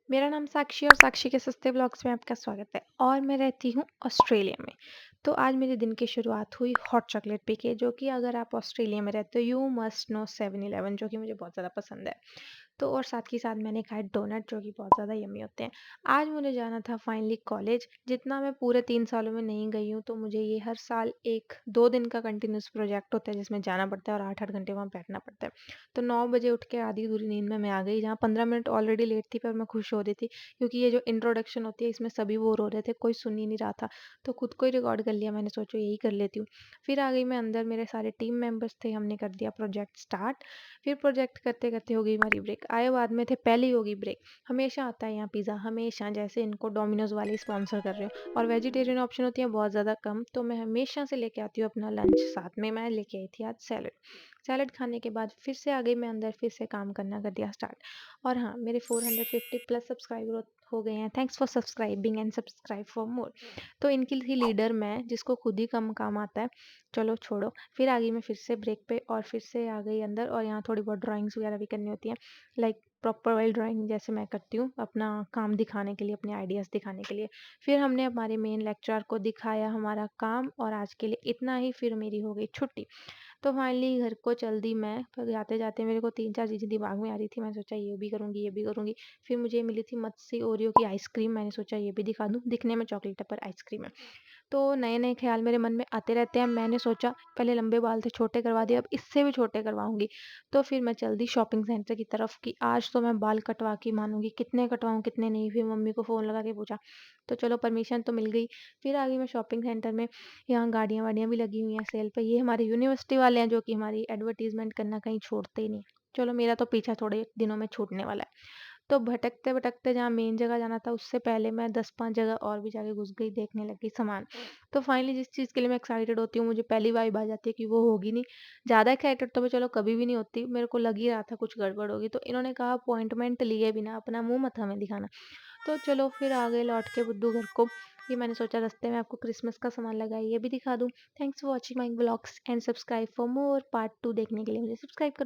मेरा नाम साक्षी और साक्षी के सस्ते व्लॉग्स में आपका स्वागत है और मैं रहती हूँ ऑस्ट्रेलिया में। तो आज मेरे दिन की शुरुआत हुई हॉट चॉकलेट पी के, जो कि अगर आप ऑस्ट्रेलिया में रहते हो यू मस्ट नो 7-Eleven, जो कि मुझे बहुत ज़्यादा पसंद है। तो और साथ ही साथ मैंने खाए डोनट, जो कि बहुत ज़्यादा यम्मी होते हैं। आज मुझे जाना था फाइनली कॉलेज। जितना मैं पूरे 3 सालों में नहीं गई हूँ, तो मुझे ये हर साल 1-2 दिन का कंटिन्यूअस प्रोजेक्ट होता है जिसमें जाना पड़ता है और 8-8 घंटे वहाँ बैठना पड़ता है। तो 9 बजे उठ के आधी-अधूरी नींद में मैं आ गई, जहाँ 15 मिनट ऑलरेडी लेट थी, पर मैं खुश हो रही थी क्योंकि ये जो इंट्रोडक्शन होती है इसमें सभी बोर हो रहे थे, कोई सुन ही नहीं रहा था। तो खुद को ही रिकॉर्ड कर लिया मैंने, सोचा यही कर लेती हूँ। फिर आ गई मैं अंदर, मेरे सारे टीम मेंबर्स थे, हमने कर दिया प्रोजेक्ट स्टार्ट। फिर प्रोजेक्ट करते-करते हो गई हमारी ब्रेक। आए बाद में थे, पहले ही हो गई ब्रेक। हमेशा आता है यहाँ पिज़्ज़ा, हमेशा, जैसे इनको डोमिनोज़ वाले स्पॉन्सर कर रहे हैं, और वेजिटेरियन ऑप्शन होती है बहुत ज़्यादा कम, तो मैं हमेशा से लेके आती हूँ अपना लंच साथ में। मैं लेके आई थी आज सैलेड। सैलेड खाने के बाद फिर से आ गई मैं अंदर, फिर से काम करना कर दिया स्टार्ट। और हाँ, मेरे 450 प्लस सब्सक्राइबर हो गए हैं। Thanks for subscribing and subscribe for more. तो इनकी थी लीडर मैं, जिसको खुद ही कम काम आता है। चलो छोड़ो। फिर आ गई मैं फिर से ब्रेक पे, और फिर से आ गई अंदर, और यहाँ थोड़ी बहुत ड्राइंग्स वगैरह भी करनी होती हैं, लाइक प्रॉपर वाइल ड्राइंग जैसे मैं करती हूँ, अपना काम दिखाने के लिए, अपने आइडियाज़ दिखाने के लिए। फिर हमने हमारे मेन लेक्चरर को दिखाया हमारा काम, और आज के लिए इतना ही। फिर मेरी हो गई छुट्टी। तो फाइनली घर को चल दी मैं, पर जाते-जाते मेरे को 3-4 चीज़ें दिमाग में आ रही थी। मैंने सोचा ये भी करूँगी, ये भी करूँगी। फिर मुझे मिली थी मत्सी ओरियो की आइसक्रीम, मैंने सोचा ये भी दिखा दूँ। दिखने में चॉकलेट है पर आइसक्रीम है। तो नए-नए ख़्याल मेरे मन में आते रहते हैं। मैंने सोचा पहले लंबे बाल थे, छोटे करवा दिए, अब इससे भी छोटे करवाऊँगी। तो फिर मैं चल दी शॉपिंग सेंटर की तरफ कि आज तो मैं बाल कटवा के ही मानूँगी, कितने कटवाऊँ कितने नहीं। फिर मम्मी को फ़ोन लगा के पूछा, तो चलो परमिशन तो मिल गई। फिर आ गई मैं शॉपिंग सेंटर में। यहाँ गाड़ियाँ-वाड़ियाँ भी लगी हुई हैं सेल पे। ये हमारे यूनिवर्सिटी वाले हैं, जो कि हमारी एडवर्टाइज़मेंट करना कहीं छोड़ते ही नहीं। चलो मेरा तो पीछा थोड़े दिनों में छूटने वाला है। तो भटकते-भटकते जहाँ मेन जगह जाना था, उससे पहले मैं 10-5 जगह और भी जाके घुस गई, देखने लगी सामान। तो फाइनली जिस चीज़ के लिए मैं एक्साइटेड होती हूँ, मुझे पहली वाइब आ जाती है कि वो होगी नहीं। ज़्यादा एक्साइटेड तो मैं चलो कभी भी नहीं होती, मेरे को लग ही रहा था कुछ गड़बड़ होगी। तो इन्होंने कहा अपॉइंटमेंट लिए बिना अपना मुँह मत हमें दिखाना। तो चलो फिर आ गए लौट के बुड्ढू घर को। ये मैंने सोचा रास्ते में आपको क्रिसमस का सामान लगा है, ये भी दिखा दूँ। Thanks for watching my vlogs and subscribe for more. Part 2 देखने के लिए मुझे सब्सक्राइब करो।